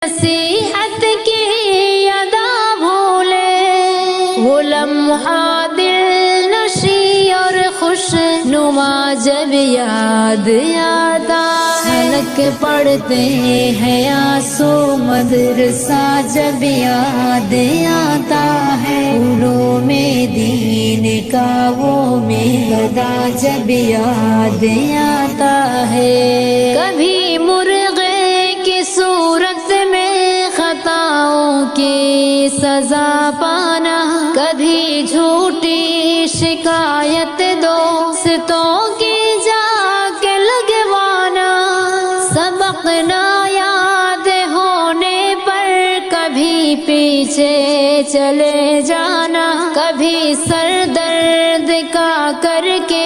नसीहत की अदा भूले, वो लम्हा दिल नशी और खुश नुमा जब याद आता है। हलक पढ़ते हैं आंसू मदरसा जब याद आता है। फूलों में दीन का वो मेदा जब याद आता है। कभी मुर्गे की सूरत में खताओं की सजा पाना, कभी झूठी शिकायत दोस्तों की जाके लगवाना। सबक ना याद होने पर कभी पीछे चले जाना, कभी सर दर्द का करके